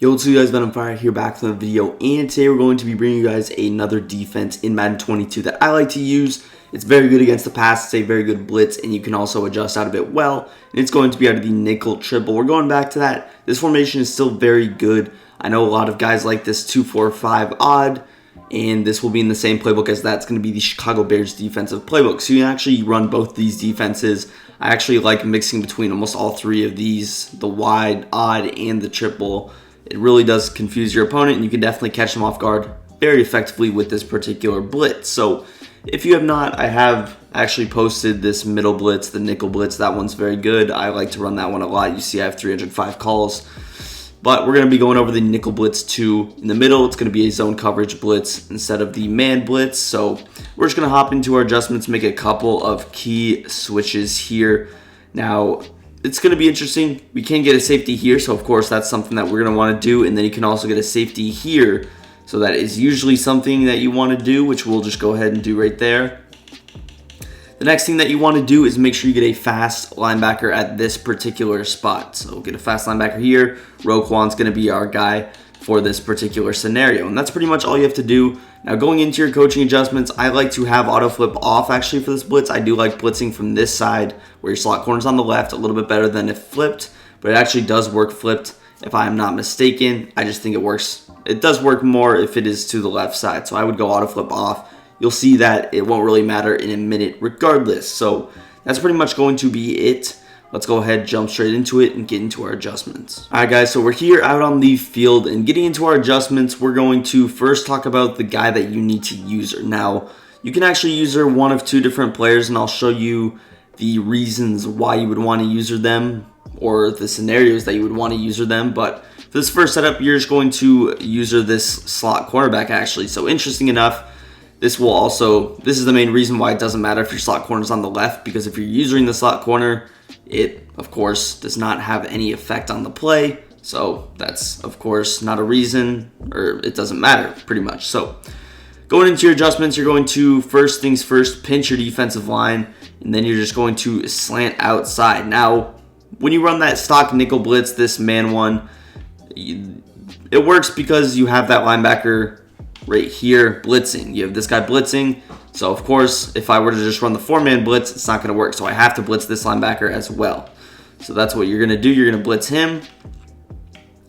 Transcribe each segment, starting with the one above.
Yo, what's up, you guys? Ben on Fire here, back from the video, and today we're going to be bringing you guys another defense in Madden 22 that I like to use. It's very good against the pass, it's a very good blitz, and you can also adjust out of it well, and it's going to be out of the nickel triple. We're going back to that. This formation is still very good. I know a lot of guys like this 2-4-5 odd, and this will be in the same playbook as that's going to be the Chicago Bears defensive playbook. So you can actually run both these defenses. I actually like mixing between almost all three of these, the wide, odd, and the triple. It really does confuse your opponent, and you can definitely catch them off guard very effectively with this particular blitz. So if you have not, I have actually posted this middle blitz, the nickel blitz. That one's very good. I like to run that one a lot. You see I have 305 calls. But we're going to be going over the nickel blitz 2 in the middle. It's going to be a zone coverage blitz instead of the man blitz. So we're just going to hop into our adjustments, make a couple of key switches here. Now, it's going to be interesting. We can get a safety here, so of course that's something that we're going to want to do. And then you can also get a safety here. So that is usually something that you want to do, which we'll just go ahead and do right there. The next thing that you want to do is make sure you get a fast linebacker at this particular spot. So get a fast linebacker here. Roquan's going to be our guy for this particular scenario. And that's pretty much all you have to do. Now going into your coaching adjustments, I like to have auto flip off actually for this blitz. I do like blitzing from this side where your slot corner's on the left a little bit better than if flipped. But it actually does work flipped if I am not mistaken. I just think it works. It does work more if it is to the left side. So I would go auto flip off. You'll see that it won't really matter in a minute regardless. So that's pretty much going to be it. Let's go ahead, jump straight into it, and get into our adjustments. All right, guys, so we're here out on the field, and getting into our adjustments, we're going to first talk about the guy that you need to user. Now, you can actually user one of two different players, and I'll show you the reasons why you would want to user them, or the scenarios that you would want to user them. But for this first setup, you're just going to user this slot cornerback, actually. So interesting enough, this is the main reason why it doesn't matter if your slot corner is on the left, because if you're using the slot corner, it, of course, does not have any effect on the play. So that's, of course, not a reason, or it doesn't matter, pretty much. So going into your adjustments, you're going to, first things first, pinch your defensive line, and then you're just going to slant outside. Now, when you run that stock nickel blitz, this man one, it works because you have that linebacker right here blitzing. You have this guy blitzing. So, of course, if I were to just run the 4-man blitz, it's not going to work. So I have to blitz this linebacker as well. So that's what you're going to do. You're going to blitz him.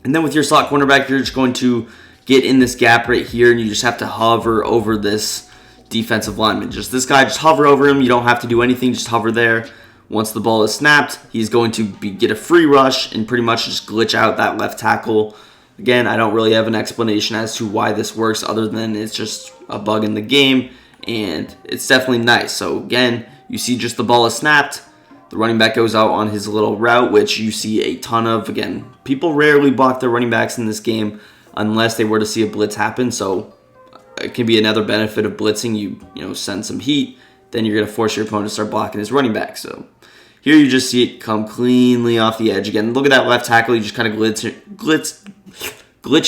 And then with your slot cornerback, you're just going to get in this gap right here, and you just have to hover over this defensive lineman. Just this guy, just hover over him. You don't have to do anything. Just hover there. Once the ball is snapped, he's going to get a free rush and pretty much just glitch out that left tackle. Again, I don't really have an explanation as to why this works other than it's just a bug in the game. And it's definitely nice. So again, you see just the ball is snapped. The running back goes out on his little route, which you see a ton of. Again, people rarely block their running backs in this game unless they were to see a blitz happen. So it can be another benefit of blitzing. You send some heat, then you're going to force your opponent to start blocking his running back. So here you just see it come cleanly off the edge. Again, look at that left tackle. You just kind of glitch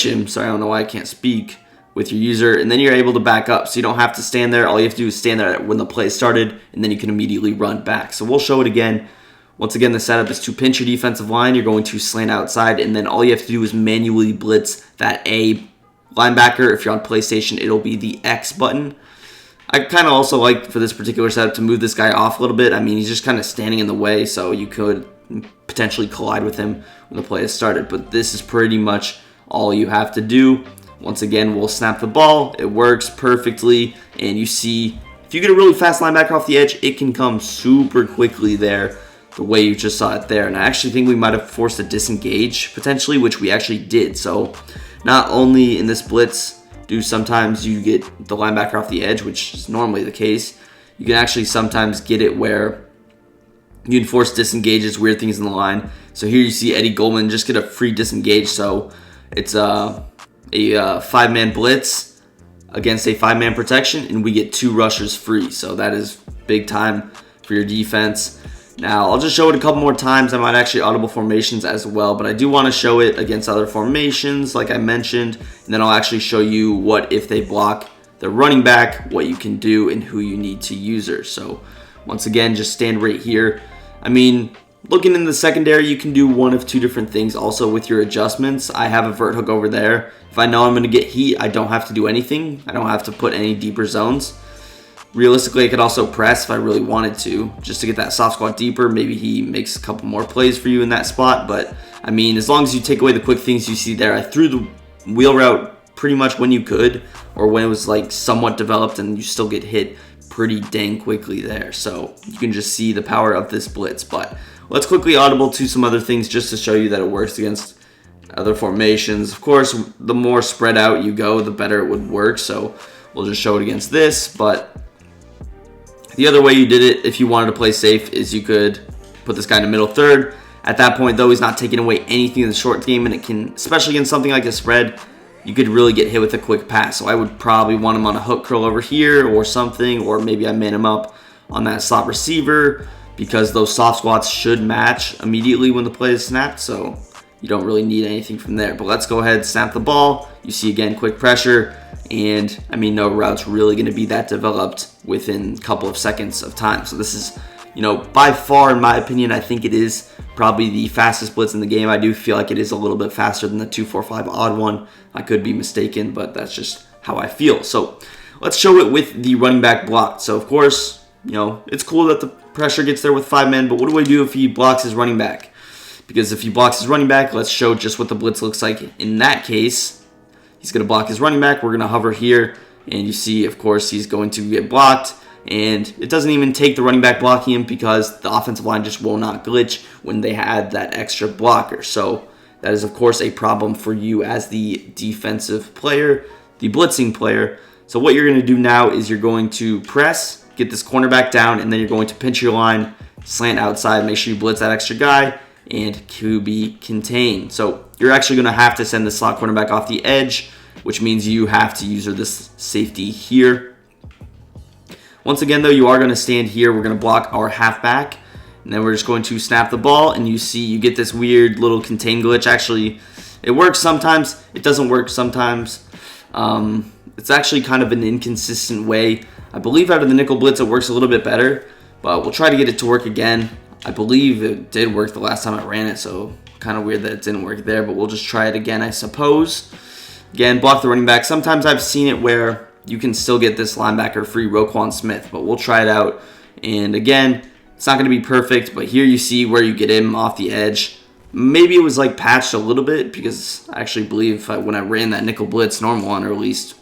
him. Sorry, I don't know why I can't speak. With your user, and then you're able to back up. So you don't have to stand there. All you have to do is stand there when the play started, and then you can immediately run back. So we'll show it again. Once again, the setup is to pinch your defensive line. You're going to slant outside, and then all you have to do is manually blitz that A linebacker. If you're on PlayStation, it'll be the X button. I kind of also like, for this particular setup, to move this guy off a little bit. I mean, he's just kind of standing in the way, so you could potentially collide with him when the play has started. But this is pretty much all you have to do. Once again, we'll snap the ball. It works perfectly. And you see, if you get a really fast linebacker off the edge, it can come super quickly there, the way you just saw it there. And I actually think we might have forced a disengage, potentially, which we actually did. So not only in this blitz do sometimes you get the linebacker off the edge, which is normally the case, you can actually sometimes get it where you can force disengages, weird things in the line. So here you see Eddie Goldman just get a free disengage. So it's a 5-man blitz against a 5-man protection, and we get 2 rushers free. So that is big time for your defense. Now, I'll just show it a couple more times. I might actually audible formations as well, but I do want to show it against other formations, like I mentioned, and then I'll actually show you what if they block the running back, what you can do, and who you need to user. So once again, just stand right here. I mean, looking in the secondary, you can do one of two different things also with your adjustments. I have a vert hook over there. If I know I'm going to get heat, I don't have to do anything. I don't have to put any deeper zones. Realistically, I could also press if I really wanted to, just to get that soft squat deeper. Maybe he makes a couple more plays for you in that spot. But, I mean, as long as you take away the quick things you see there, I threw the wheel route pretty much when you could, or when it was like somewhat developed, and you still get hit pretty dang quickly there. So you can just see the power of this blitz. But let's quickly audible to some other things just to show you that it works against other formations. Of course, the more spread out you go, the better it would work. So we'll just show it against this. But the other way you did it, if you wanted to play safe, is you could put this guy in the middle third. At that point, though, he's not taking away anything in the short game, and it can, especially against something like a spread, you could really get hit with a quick pass. So I would probably want him on a hook curl over here or something, or maybe I man him up on that slot receiver, because those soft squats should match immediately when the play is snapped, so you don't really need anything from there. But let's go ahead and snap the ball. You see, again, quick pressure, and I mean, no route's really going to be that developed within a couple of seconds of time. So this is, you know, by far, in my opinion, I think it is probably the fastest blitz in the game. I do feel like it is a little bit faster than the 2-4-5 odd one. I could be mistaken, but that's just how I feel. So let's show it with the running back blocked. So of course, you know, it's cool that the pressure gets there with 5 men, but what do I do if he blocks his running back? Because if he blocks his running back, let's show just what the blitz looks like. In that case, he's going to block his running back. We're going to hover here, and you see, of course, he's going to get blocked. And it doesn't even take the running back blocking him, because the offensive line just will not glitch when they had that extra blocker. So that is, of course, a problem for you as the defensive player, the blitzing player. So what you're going to do now is you're going to press, get this cornerback down, and then you're going to pinch your line, slant outside, make sure you blitz that extra guy, and QB contain. So you're actually going to have to send the slot cornerback off the edge, which means you have to use this safety here. Once again, though, you are going to stand here. We're going to block our halfback, and then we're just going to snap the ball, and you see you get this weird little contain glitch. Actually, it works sometimes. It doesn't work sometimes. It's actually kind of an inconsistent way. I believe out of the nickel blitz, it works a little bit better, but we'll try to get it to work again. I believe it did work the last time I ran it, so kind of weird that it didn't work there, but we'll just try it again, I suppose. Again, block the running back. Sometimes I've seen it where you can still get this linebacker free, Roquan Smith, but we'll try it out. And again, it's not going to be perfect, but here you see where you get him off the edge. Maybe it was like patched a little bit, because I actually believe when I ran that nickel blitz normal one, or at least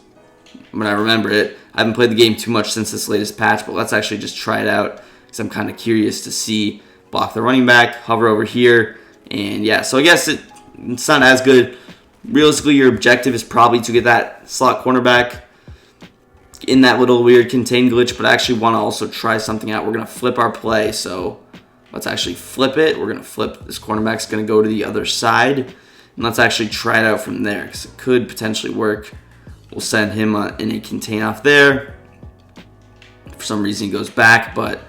when I remember it, I haven't played the game too much since this latest patch, but let's actually just try it out, because I'm kind of curious to see. Block the running back, hover over here, and yeah, so I guess it's not as good. Realistically, your objective is probably to get that slot cornerback in that little weird contain glitch, but I actually want to also try something out. We're going to flip our play, so let's actually flip it. We're going to flip. This cornerback's going to go to the other side, and let's actually try it out from there, because it could potentially work. We'll send him in a contain off there. For some reason, he goes back, but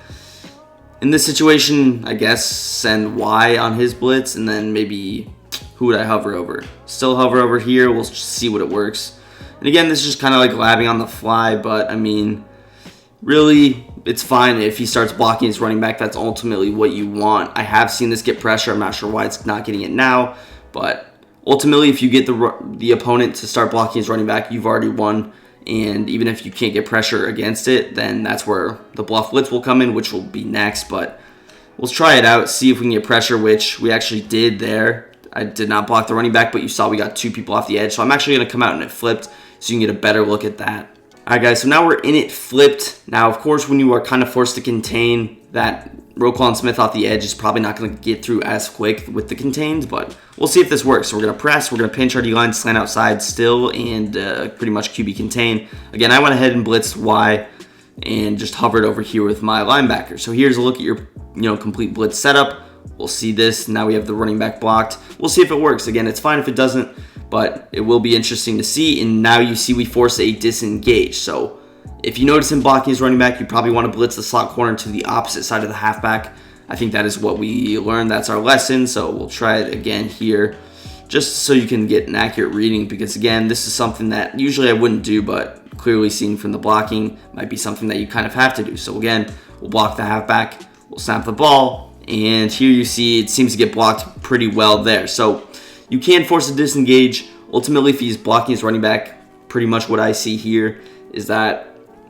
in this situation, I guess send Y on his blitz, and then maybe who would I hover over? Still hover over here. We'll see what it works. And again, this is just kind of like labbing on the fly, but I mean, really, it's fine if he starts blocking his running back. That's ultimately what you want. I have seen this get pressure. I'm not sure why it's not getting it now, but ultimately, if you get the opponent to start blocking his running back, you've already won. And even if you can't get pressure against it, then that's where the Bluff Blitz will come in, which will be next. But we'll try it out, see if we can get pressure, which we actually did there. I did not block the running back, but you saw we got 2 people off the edge. So I'm actually going to come out and it flipped, so you can get a better look at that. All right, guys, so now we're in it flipped. Now, of course, when you are kind of forced to contain, that Roquan Smith off the edge is probably not going to get through as quick with the contains, but we'll see if this works. So we're going to press, we're going to pinch our D-line, slant outside still, and pretty much QB contain. Again, I went ahead and blitzed Y and just hovered over here with my linebacker. So here's a look at your complete blitz setup. We'll see this. Now we have the running back blocked. We'll see if it works. Again, it's fine if it doesn't, but it will be interesting to see. And now you see we force a disengage. So if you notice him blocking his running back, you probably want to blitz the slot corner to the opposite side of the halfback. I think that is what we learned. That's our lesson. So we'll try it again here, just so you can get an accurate reading, because again, this is something that usually I wouldn't do, but clearly seeing from the blocking might be something that you kind of have to do. So again, we'll block the halfback, we'll snap the ball, And here you see it seems to get blocked pretty well there. So you can force a disengage. Ultimately, if he's blocking his running back, pretty much what I see here is that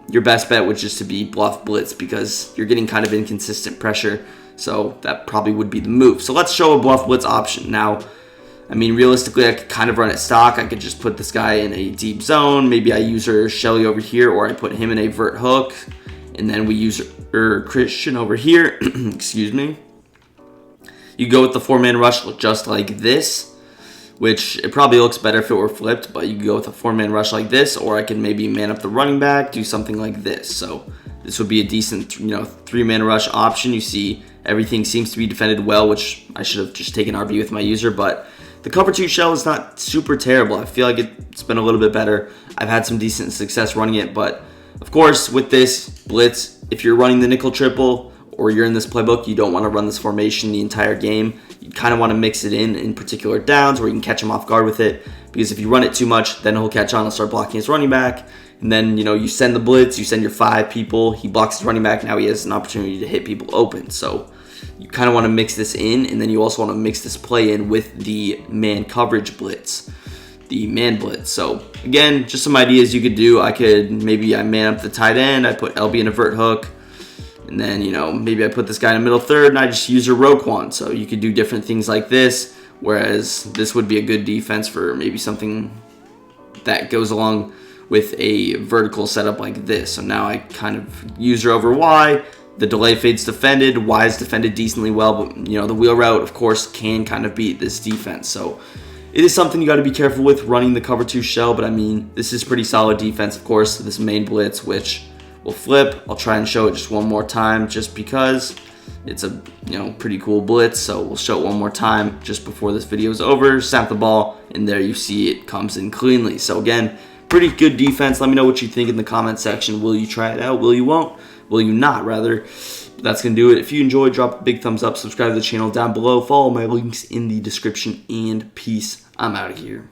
your best bet would just to be Bluff Blitz because you're getting kind of inconsistent pressure. So that probably would be the move. So let's show a Bluff Blitz option. Now, I mean, realistically, I could kind of run it stock. I could just put this guy in a deep zone. Maybe I use Shelly over here, or I put him in a vert hook. And then we use Christian over here. Excuse me. You go with the 4-man rush just like this, which it probably looks better if it were flipped, but you can go with a 4-man rush like this, or I can maybe man up the running back, do something like this. So this would be a decent, 3-man rush option. You see everything seems to be defended well, which I should have just taken RB with my user, but the cover 2 shell is not super terrible. I feel like it's been a little bit better. I've had some decent success running it, but of course with this blitz, if you're running the nickel triple or you're in this playbook, you don't want to run this formation the entire game. You kind of want to mix it in particular downs where you can catch him off guard with it, because if you run it too much, then he'll catch on and start blocking his running back. And then, you send the blitz, you send your 5 people, he blocks his running back, now he has an opportunity to hit people open. So you kind of want to mix this in, and then you also want to mix this play in with the man coverage blitz, the man blitz. So again, just some ideas you could do. I man up the tight end, I put LB in a vert hook, and then, maybe I put this guy in the middle third, and I just use a Roquan. So you could do different things like this, whereas this would be a good defense for maybe something that goes along with a vertical setup like this. So now I kind of user over Y. The delay fade's defended. Y is defended decently well, but the wheel route, of course, can kind of beat this defense. So it is something you got to be careful with running the cover 2 shell, but I mean, this is pretty solid defense. Of course, this main blitz, which will flip. I'll try and show it just one more time just because it's a pretty cool blitz. So we'll show it one more time just before this video is over. Snap the ball, and there you see it comes in cleanly. So again, pretty good defense. Let me know what you think in the comment section. Will you try it out? Will you won't? Will you not, rather? That's going to do it. If you enjoyed, drop a big thumbs up. Subscribe to the channel down below. Follow my links in the description. And peace. I'm out of here.